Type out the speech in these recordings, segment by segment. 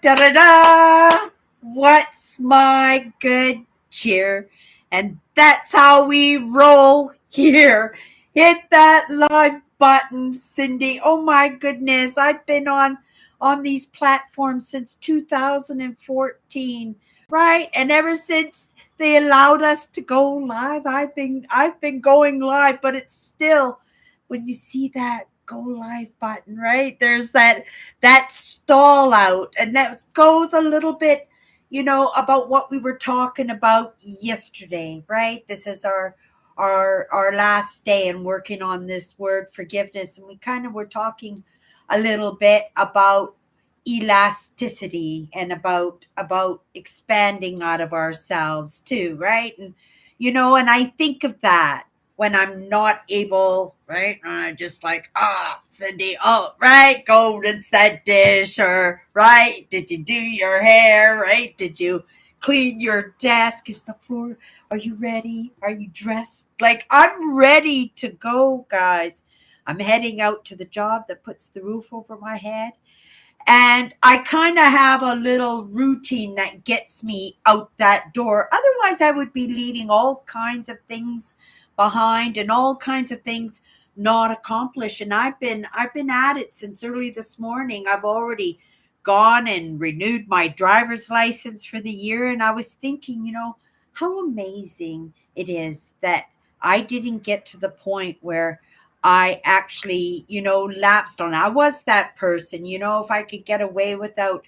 Da-da-da! What's my good cheer? And that's how we roll here. Hit that live button, Cindy. Oh my goodness. I've been on these platforms since 2014, right? And ever since they allowed us to go live, I've been going live, but it's still when you see that go live button, right? There's that stall out, and that goes a little bit, about what we were talking about yesterday, right? This is our last day and working on this word forgiveness, and we kind of were talking a little bit about elasticity and about expanding out of ourselves too, right? And I think of that when I'm not able, right? And I'm just like, Cindy, oh, right, go rinse that dish, or right, did you do your hair, right? Did you clean your desk? Is the floor, are you ready? Are you dressed? Like, I'm ready to go, guys. I'm heading out to the job that puts the roof over my head. And I kind of have a little routine that gets me out that door. Otherwise, I would be leaving all kinds of things behind and all kinds of things not accomplished. And I've been at it since early this morning. I've already gone and renewed my driver's license for the year. And I was thinking, how amazing it is that I didn't get to the point where I actually, lapsed on. I was that person, if I could get away without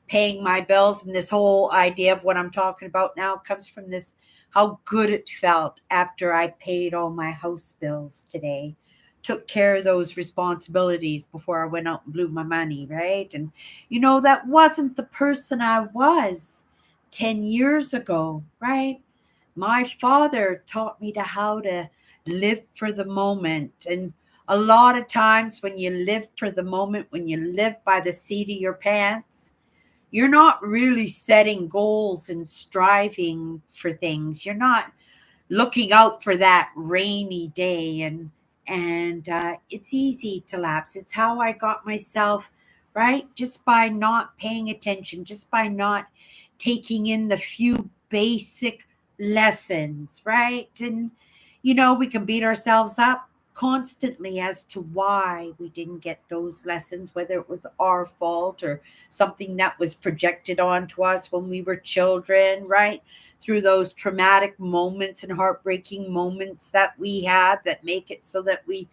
paying my bills. And this whole idea of what I'm talking about now comes from this, how good it felt after I paid all my house bills today, took care of those responsibilities before I went out and blew my money, right? And, that wasn't the person I was 10 years ago, right? My father taught me how to live for the moment. And a lot of times when you live for the moment, when you live by the seat of your pants, you're not really setting goals and striving for things. You're not looking out for that rainy day, and it's easy to lapse. It's how I got myself, right, just by not paying attention, just by not taking in the few basic lessons, right? And we can beat ourselves up constantly as to why we didn't get those lessons, whether it was our fault or something that was projected onto us when we were children, right? Through those traumatic moments and heartbreaking moments that we have that make it so that we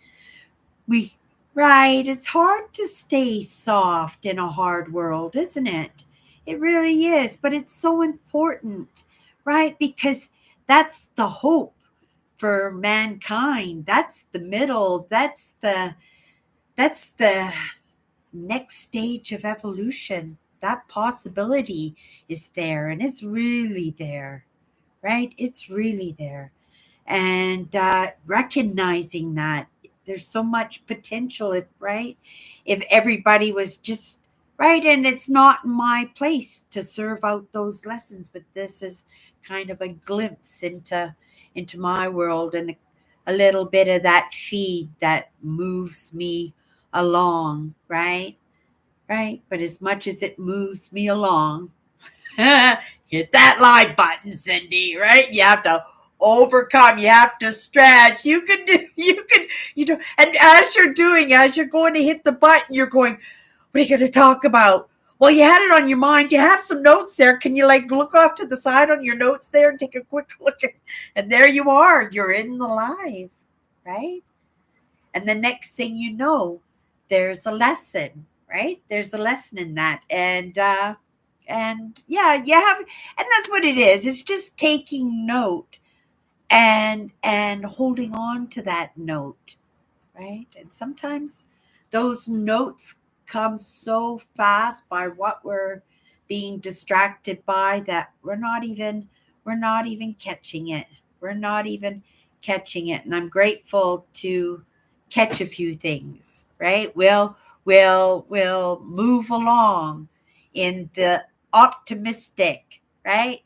right, it's hard to stay soft in a hard world, isn't it? It really is, but it's so important, right? Because that's the hope for mankind. That's the middle. That's the next stage of evolution. That possibility is there, and it's really there, right? It's really there. And recognizing that there's so much potential, if right, if everybody was just right. And it's not my place to serve out those lessons, but this is kind of a glimpse into my world, and a little bit of that feed that moves me along, right? Right. But as much as it moves me along, hit that like button, Cindy, right? You have to overcome, you have to stretch. You can do, and as you're going to hit the button, you're going, what are you going to talk about? Well, you had it on your mind. You have some notes there. Can you look off to the side on your notes there and take a quick look and there you are. You're in the live, right? And the next thing you know, there's a lesson, right? There's a lesson in that. And yeah, you have, and that's what it is. It's just taking note and holding on to that note, right? And sometimes those notes come so fast by what we're being distracted by that we're not even catching it. We're not even catching it. And I'm grateful to catch a few things, right? We'll move along in the optimistic, right,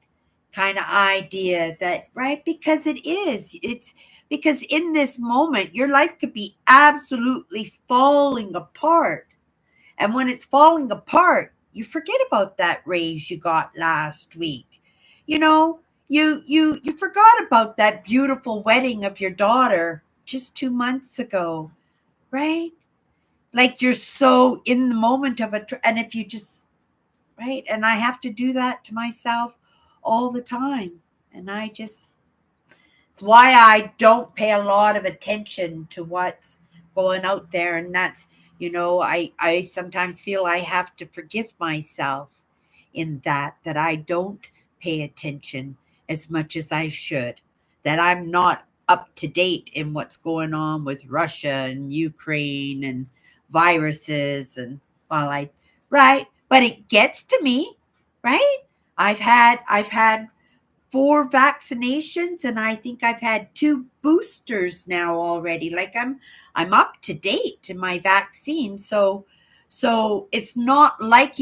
kind of idea that, right, because it's because in this moment your life could be absolutely falling apart, and when it's falling apart, You forget about that raise you got last week. You know, you forgot about that beautiful wedding of your daughter just 2 months ago, right? Like you're so in the moment of it, and if you just right, and I have to do that to myself all the time, and I just it's why I don't pay a lot of attention to what's going out there. And that's, I sometimes feel I have to forgive myself in that I don't pay attention as much as I should, that I'm not up to date in what's going on with Russia and Ukraine and viruses. And well, right, but it gets to me, right? I've had 4 vaccinations, and I think I've had 2 boosters now already. Like I'm up to date in my vaccine. So it's not like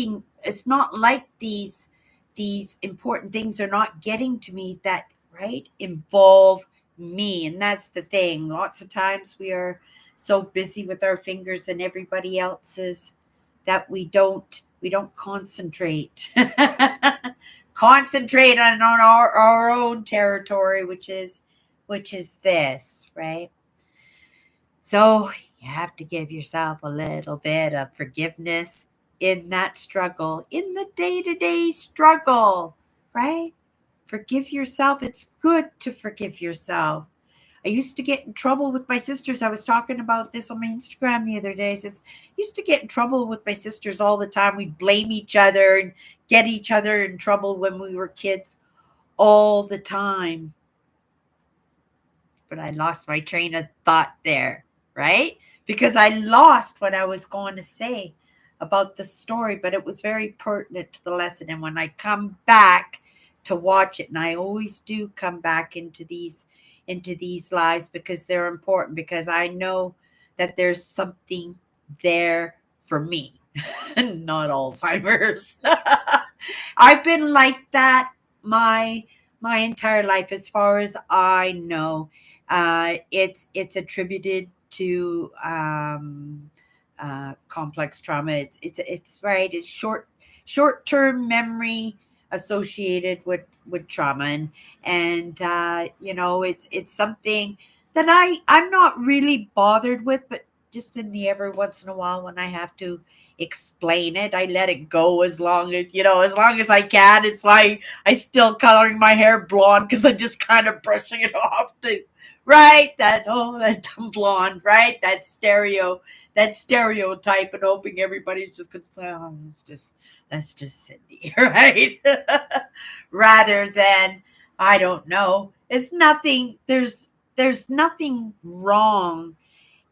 these important things are not getting to me that right involve me. And that's the thing. Lots of times we are so busy with our fingers and everybody else's that we don't concentrate concentrate on our own territory, which is this, right? So you have to give yourself a little bit of forgiveness in that struggle, in the day-to-day struggle, right? Forgive yourself. It's good to forgive yourself. I used to get in trouble with my sisters. I was talking about this on my Instagram the other day. I says, used to get in trouble with my sisters all the time. We'd blame each other and get each other in trouble when we were kids all the time. But I lost my train of thought there, right? Because I lost what I was going to say about the story, but it was very pertinent to the lesson. And when I come back to watch it, and I always do come back into these lives because they're important, because I know that there's something there for me. Not Alzheimer's. I've been like that my entire life, as far as I know. It's attributed to complex trauma. It's right. It's short term memory associated with trauma, and it's something that I'm not really bothered with, but just in the every once in a while when I have to explain it, I let it go as long as I can. It's why I still coloring my hair blonde, because I'm just kind of brushing it off to right that I'm blonde, right, that stereotype, and hoping everybody's just gonna say, oh, that's just Cindy, right? Rather than, I don't know, it's nothing. There's nothing wrong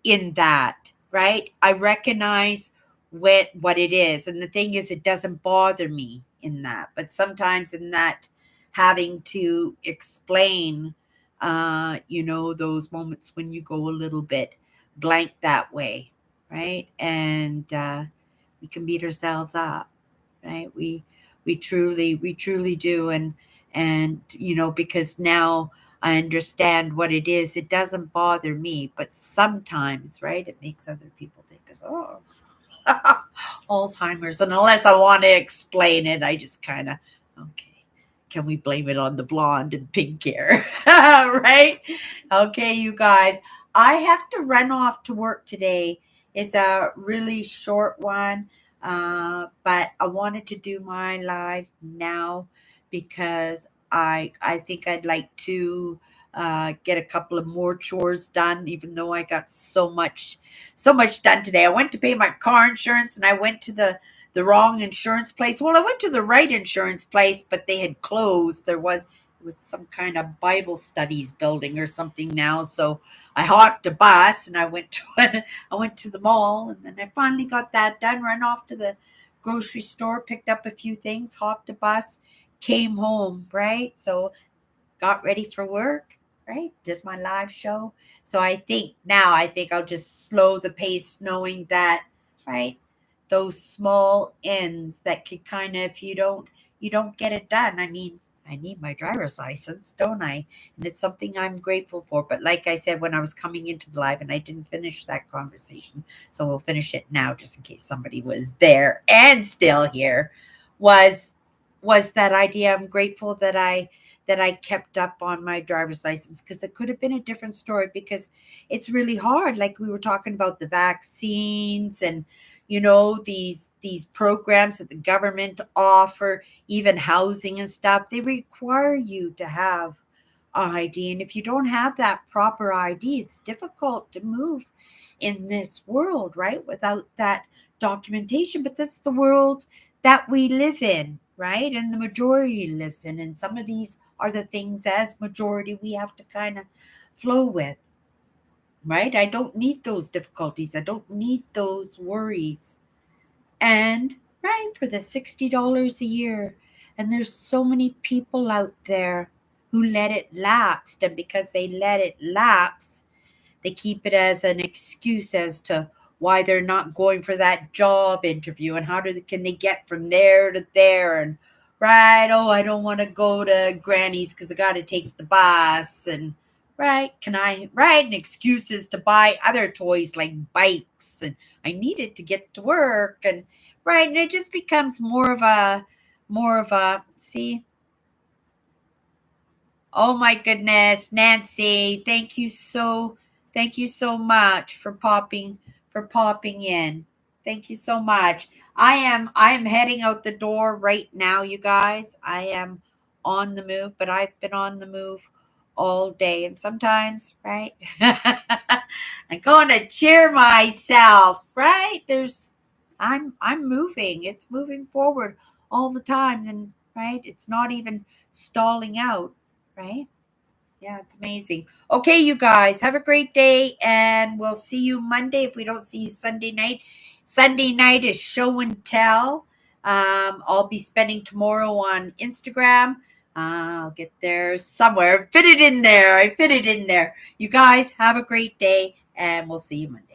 in that, right? I recognize what it is. And the thing is, it doesn't bother me in that. But sometimes in that, having to explain, those moments when you go a little bit blank that way, right? And we can beat ourselves up, right? We truly do. And because now I understand what it is. It doesn't bother me, but sometimes, right, it makes other people think, oh, Alzheimer's. And unless I want to explain it, I just kind of, okay, can we blame it on the blonde and pink hair? Right? Okay, you guys, I have to run off to work today. It's a really short one, but I wanted to do my live now because I think I'd like to get a couple of more chores done, even though I got so much done today. I went to pay my car insurance, and I went to the wrong insurance place. Well, I went to the right insurance place, but they had closed. It was some kind of Bible studies building or something now. So I hopped a bus and I went to the mall, and then I finally got that done. Ran off to the grocery store, picked up a few things, hopped a bus, came home, right? So got ready for work, right? Did my live show. So I think I'll just slow the pace, knowing that, right? Those small ends that could kind of, if you don't get it done. I mean, I need my driver's license, don't I? And it's something I'm grateful for. But like I said, when I was coming into the live and I didn't finish that conversation, so we'll finish it now just in case somebody was there and still here, was that idea. I'm grateful that I kept up on my driver's license, because it could have been a different story, because it's really hard. Like we were talking about the vaccines and these programs that the government offer, even housing and stuff, they require you to have ID. And if you don't have that proper ID, it's difficult to move in this world, right? Without that documentation. But that's the world that we live in, right? And the majority lives in. And some of these are the things, as majority, we have to kind of flow with, right? I don't need those difficulties. I don't need those worries. And right, for the $60 a year. And there's so many people out there who let it lapse. And because they let it lapse, they keep it as an excuse as to why they're not going for that job interview, and can they get from there to there, and right, oh, I don't want to go to Granny's because I got to take the bus, and and excuses to buy other toys like bikes, and I need it to get to work, and right, and it just becomes more of a see. Oh my goodness, Nancy, thank you so much for popping in. Thank you so much. I am heading out the door right now, you guys. I am on the move, but I've been on the move all day, and sometimes, right? I'm going to cheer myself, right? I'm moving. It's moving forward all the time, and right, it's not even stalling out, right? Yeah, it's amazing. Okay, you guys, have a great day, and we'll see you Monday if we don't see you Sunday night. Sunday night is show and tell. I'll be spending tomorrow on Instagram. I'll get there somewhere. Fit it in there. I fit it in there. You guys have a great day, and we'll see you Monday.